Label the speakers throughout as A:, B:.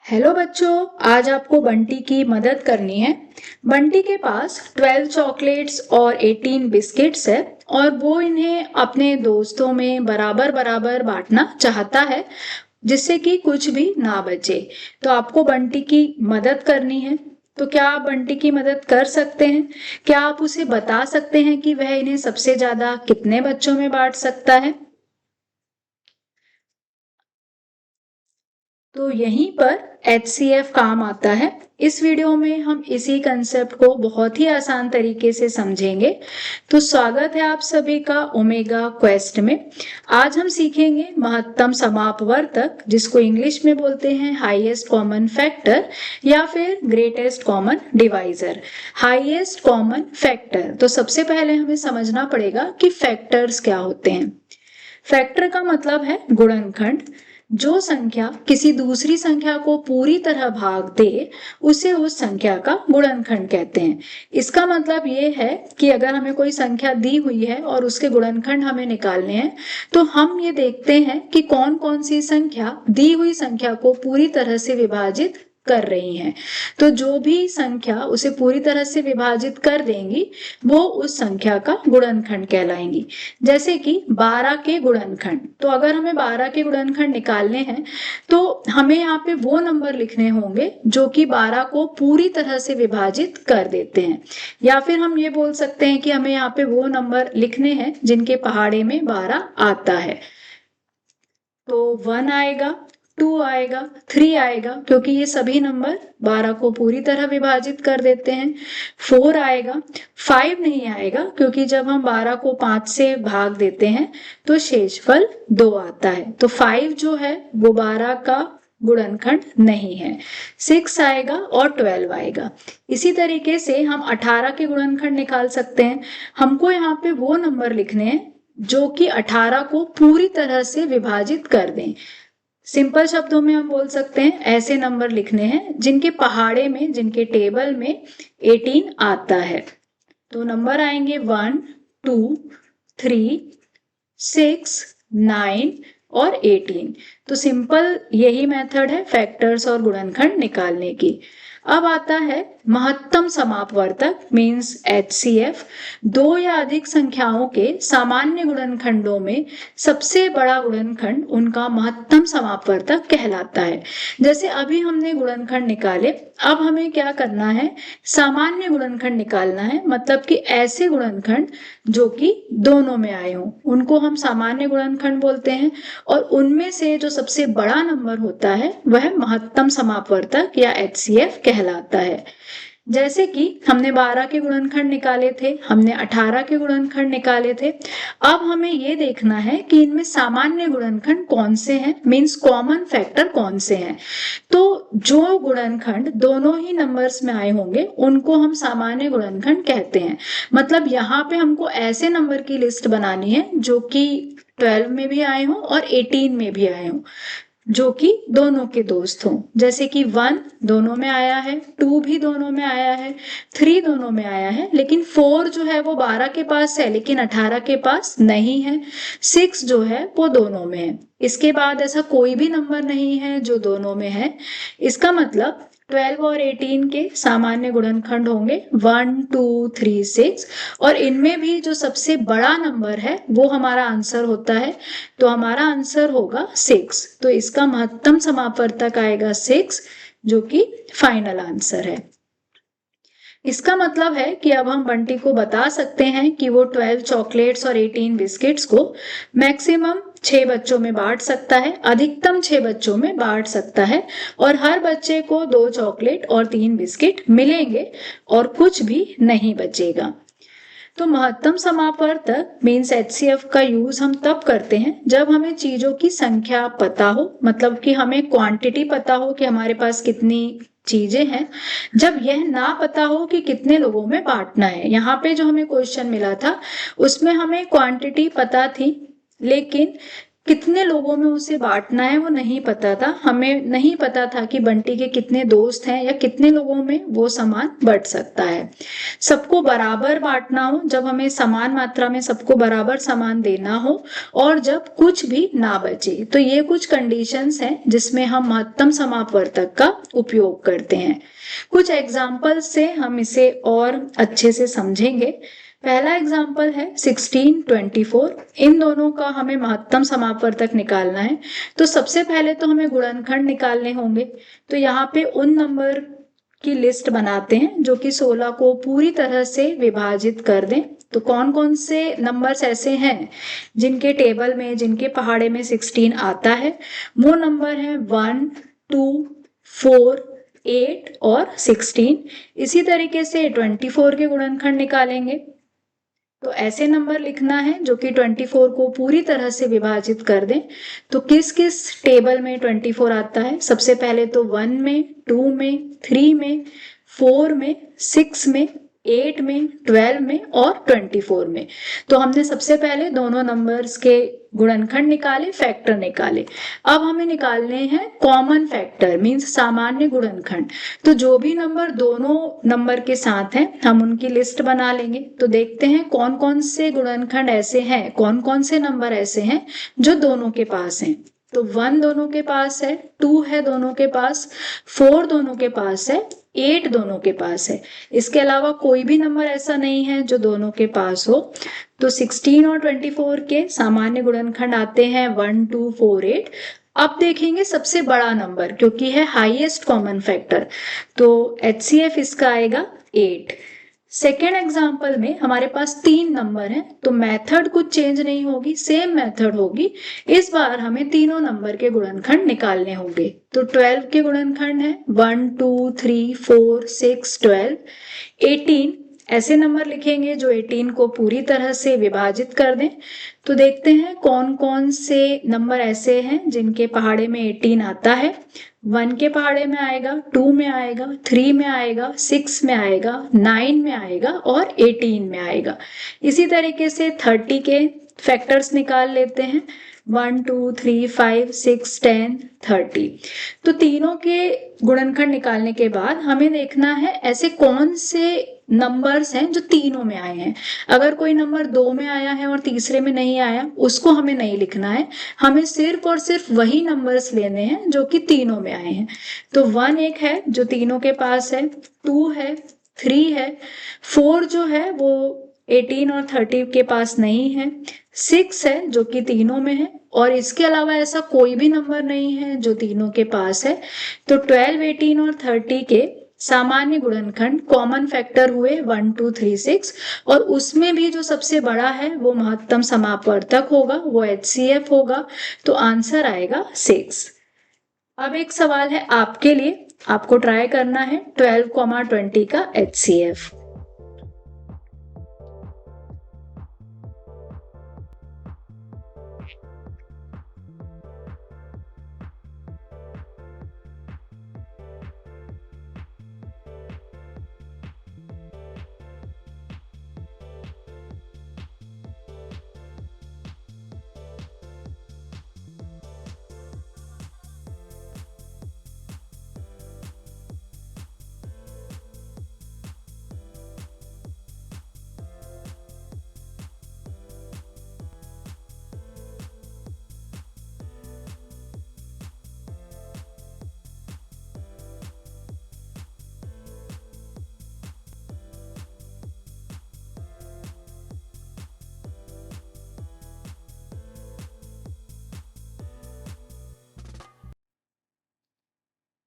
A: Hello बच्चों, आज आपको बंटी की मदद करनी है। बंटी के पास 12 चॉकलेट्स और 18 बिस्किट्स है और वो इन्हें अपने दोस्तों में बराबर बराबर बांटना चाहता है जिससे कि कुछ भी ना बचे। तो आपको बंटी की मदद करनी है। तो क्या आप बंटी की मदद कर सकते हैं? क्या आप उसे बता सकते हैं कि वह इन्हें सबसे ज्यादा कितने बच्चों में बांट सकता है? तो यहीं पर HCF काम आता है। इस वीडियो में हम इसी कंसेप्ट को बहुत ही आसान तरीके से समझेंगे। तो स्वागत है आप सभी का ओमेगा क्वेस्ट में। आज हम सीखेंगे महत्तम समापवर्तक, जिसको इंग्लिश में बोलते हैं हाईएस्ट कॉमन फैक्टर या फिर greatest common divisor. Highest common factor, तो सबसे पहले हमें समझना पड़ेगा कि फैक्टर्स क्या होते हैं। फैक्टर का मतलब है गुणनखंड। जो संख्या किसी दूसरी संख्या को पूरी तरह भाग दे उसे उस संख्या का गुणनखंड कहते हैं। इसका मतलब ये है कि अगर हमें कोई संख्या दी हुई है और उसके गुणनखंड हमें निकालने हैं, तो हम ये देखते हैं कि कौन कौन सी संख्या दी हुई संख्या को पूरी तरह से विभाजित कर रही हैं। तो जो भी संख्या उसे पूरी तरह से विभाजित कर देंगी वो उस संख्या का गुणनखंड कहलाएंगी। जैसे कि 12 के गुणनखंड, तो अगर हमें 12 के गुणनखंड निकालने हैं तो हमें यहाँ पे वो नंबर लिखने होंगे जो कि 12 को पूरी तरह से विभाजित कर देते हैं। या फिर हम ये बोल सकते हैं कि हमें यहाँ पे वो नंबर लिखने हैं जिनके पहाड़े में 12 आता है। तो 1 आएगा, 2 आएगा, 3 आएगा, क्योंकि ये सभी नंबर 12 को पूरी तरह विभाजित कर देते हैं। 4 आएगा, 5 नहीं आएगा, क्योंकि जब हम 12 को 5 से भाग देते हैं तो शेषफल 2 आता है। तो 5 जो है वो 12 का गुणनखंड नहीं है। 6 आएगा और 12 आएगा। इसी तरीके से हम 18 के गुणनखंड निकाल सकते हैं। हमको यहाँ पे वो नंबर लिखने हैं जो कि 18 को पूरी तरह से विभाजित कर दें। सिंपल शब्दों में हम बोल सकते हैं ऐसे नंबर लिखने हैं जिनके पहाड़े में, जिनके टेबल में 18 आता है। तो नंबर आएंगे 1, 2, 3, 6, 9 और 18। तो सिंपल यही मेथड है फैक्टर्स और गुणनखंड निकालने की। अब आता है महत्तम समापवर्तक मींस HCF। दो या अधिक संख्याओं के सामान्य गुणनखंडों में सबसे बड़ा गुणनखंड उनका महत्तम समापवर्तक कहलाता है। जैसे अभी हमने गुणनखंड निकाले, अब हमें क्या करना है, सामान्य गुणनखंड निकालना है। मतलब कि ऐसे गुणनखंड जो कि दोनों में आए हों उनको हम सामान्य गुणनखंड बोलते हैं, और उनमें से जो सबसे बड़ा नंबर होता है वह महत्तम समापवर्तक या HCF कहलाता है। जैसे कि हमने 12 के गुणनखंड निकाले थे, हमने 18 के गुणनखंड निकाले थे। अब हमें ये देखना है कि इनमें सामान्य गुणनखंड कौन से हैं, मींस कॉमन फैक्टर कौन से हैं। तो जो गुणनखंड दोनों ही नंबर्स में आए होंगे उनको हम सामान्य गुणनखंड कहते हैं। मतलब यहाँ पे हमको ऐसे नंबर की लिस्ट बनानी है जो कि 12 में भी आए हों और 18 में भी आए हों, जो कि दोनों के दोस्त हों। जैसे कि 1 दोनों में आया है, 2 भी दोनों में आया है, 3 दोनों में आया है, लेकिन 4 जो है वो 12 के पास है लेकिन 18 के पास नहीं है। 6 जो है वो दोनों में है। इसके बाद ऐसा कोई भी नंबर नहीं है जो दोनों में है। इसका मतलब 12 और 18 के सामान्य गुणनखंड होंगे 1, 2, 3, 6, और इनमें भी जो सबसे बड़ा नंबर है वो हमारा आंसर होता है। तो हमारा आंसर होगा 6। तो इसका महत्तम समापवर्तक आएगा 6, जो कि फाइनल आंसर है। इसका मतलब है कि अब हम बंटी को बता सकते हैं कि वो 12 चॉकलेट्स और 18 बिस्किट्स को मैक्सिमम 6 बच्चों में बांट सकता है, अधिकतम 6 बच्चों में बांट सकता है, और हर बच्चे को 2 चॉकलेट और 3 बिस्किट मिलेंगे और कुछ भी नहीं बचेगा। तो महत्तम समापवर्तक मींस HCF का यूज हम तब करते हैं जब हमें चीजों की संख्या पता हो, मतलब कि हमें क्वांटिटी पता हो कि हमारे पास कितनी चीजें हैं, जब यह ना पता हो कि कितने लोगों में बांटना है। यहाँ पे जो हमें क्वेश्चन मिला था उसमें हमें क्वांटिटी पता थी लेकिन कितने लोगों में उसे बांटना है वो नहीं पता था। हमें नहीं पता था कि बंटी के कितने दोस्त हैं या कितने लोगों में वो सामान बंट सकता है। सबको बराबर बांटना हो, जब हमें समान मात्रा में सबको बराबर सामान देना हो, और जब कुछ भी ना बचे। तो ये कुछ कंडीशंस हैं जिसमें हम महत्तम समापवर्तक का उपयोग करते हैं। कुछ एग्जाम्पल से हम इसे और अच्छे से समझेंगे। पहला एग्जाम्पल है 16, 24। इन दोनों का हमें महत्तम समापवर्तक निकालना है। तो सबसे पहले तो हमें गुणनखंड निकालने होंगे। तो यहाँ पे उन नंबर की लिस्ट बनाते हैं जो कि 16 को पूरी तरह से विभाजित कर दें। तो कौन कौन से नंबर्स ऐसे हैं जिनके टेबल में, जिनके पहाड़े में 16 आता है? वो नंबर है 1, 2, 4, 8 और 16। इसी तरीके से 24 के गुणनखंड निकालेंगे। तो ऐसे नंबर लिखना है जो कि 24 को पूरी तरह से विभाजित कर दें। तो किस किस टेबल में 24 आता है? सबसे पहले तो 1 में, 2 में, 3 में, 4 में, 6 में, 8 में, 12 में और 24 में। तो हमने सबसे पहले दोनों नंबर्स के गुणनखंड निकाले, फैक्टर निकाले। अब हमें निकालने हैं कॉमन फैक्टर, मींस सामान्य गुणनखंड। तो जो भी नंबर दोनों नंबर के साथ हैं हम उनकी लिस्ट बना लेंगे। तो देखते हैं कौन कौन से गुणनखंड ऐसे हैं, कौन कौन से नंबर ऐसे हैं जो दोनों के पास हैं। तो 1 दोनों के पास है, 2 है दोनों के पास, 4 दोनों के पास है, 8 दोनों के पास है। इसके अलावा कोई भी नंबर ऐसा नहीं है जो दोनों के पास हो। तो 16 और 24 के सामान्य गुणनखंड आते हैं 1, 2, 4, 8। अब देखेंगे सबसे बड़ा नंबर, क्योंकि है हाईएस्ट कॉमन फैक्टर, तो HCF इसका आएगा 8। सेकेंड एग्जाम्पल में हमारे पास 3 नंबर हैं, तो मेथड कुछ चेंज नहीं होगी, सेम मेथड होगी। इस बार हमें तीनों नंबर के गुणनखंड निकालने होंगे। तो 12 के गुणनखंड है 1, 2, 3, 4, 6, 12, 18। ऐसे नंबर लिखेंगे जो 18 को पूरी तरह से विभाजित कर दें। तो देखते हैं कौन कौन से नंबर ऐसे हैं जिनके पहाड़े में 18 आता है। 1 के पहाड़े में आएगा, 2 में आएगा, 3 में आएगा, 6 में आएगा, 9 में आएगा और 18 में आएगा। इसी तरीके से 30 के फैक्टर्स निकाल लेते हैं। 1, 2, 3, 5, 6, 10, 30। तो तीनों के गुणनखंड निकालने के बाद हमें देखना है ऐसे कौन से नंबर्स हैं जो तीनों में आए हैं। अगर कोई नंबर 2 में आया है और तीसरे में नहीं आया, उसको हमें नहीं लिखना है। हमें सिर्फ और सिर्फ वही नंबर्स लेने हैं जो कि तीनों में आए हैं। तो 1 एक है जो तीनों के पास है, 2 है, 3 है, 4 जो है वो 18 और 30 के पास नहीं है, 6 है जो कि तीनों में है, और इसके अलावा ऐसा कोई भी नंबर नहीं है जो तीनों के पास है। तो 12, 18 और 30 के सामान्य गुणनखंड कॉमन फैक्टर हुए 1, 2, 3, 6, और उसमें भी जो सबसे बड़ा है वो महत्तम समापवर्तक होगा, वो HCF होगा। तो आंसर आएगा 6। अब एक सवाल है आपके लिए, आपको ट्राई करना है 12, 20 का HCF।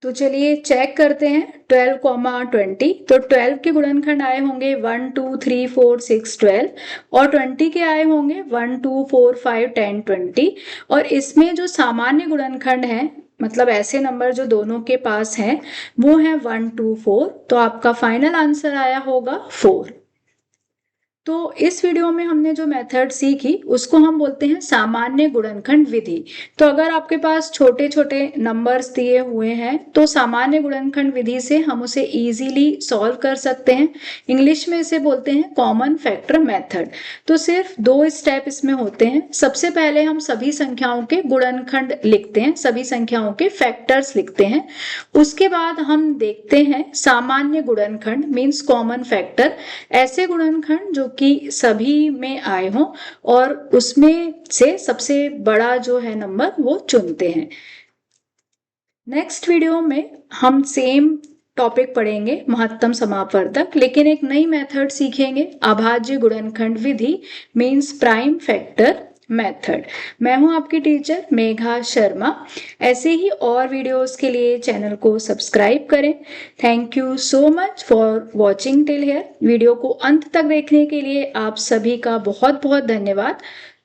A: तो चलिए चेक करते हैं 12, 20। तो 12 के गुणनखंड आए होंगे 1, 2, 3, 4, 6, 12, और 20 के आए होंगे 1, 2, 4, 5, 10, 20। और इसमें जो सामान्य गुणनखंड है, मतलब ऐसे नंबर जो दोनों के पास हैं, वो है 1, 2, 4। तो आपका फाइनल आंसर आया होगा 4। तो इस वीडियो में हमने जो मेथड सीखी उसको हम बोलते हैं सामान्य गुणनखंड विधि। तो अगर आपके पास छोटे छोटे नंबर्स दिए हुए हैं तो सामान्य गुणनखंड विधि से हम उसे इजीली सॉल्व कर सकते हैं। इंग्लिश में इसे बोलते हैं कॉमन फैक्टर मेथड। तो सिर्फ 2 स्टेप इसमें होते हैं। सबसे पहले हम सभी संख्याओं के गुणनखंड लिखते हैं, सभी संख्याओं के फैक्टर्स लिखते हैं। उसके बाद हम देखते हैं सामान्य गुणनखंड मीन्स कॉमन फैक्टर, ऐसे गुणनखंड जो कि सभी में आए हों और उसमें से सबसे बड़ा जो है नंबर वो चुनते हैं। नेक्स्ट वीडियो में हम सेम टॉपिक पढ़ेंगे महत्तम समापवर्धक, लेकिन एक नई मेथड सीखेंगे अभाज्य गुणनखंड विधि मीन्स प्राइम फैक्टर मेथड। मैं हूं आपकी टीचर मेघा शर्मा। ऐसे ही और वीडियोस के लिए चैनल को सब्सक्राइब करें। Thank you so much for watching till here. Video को अंत तक देखने के लिए आप सभी का बहुत बहुत धन्यवाद।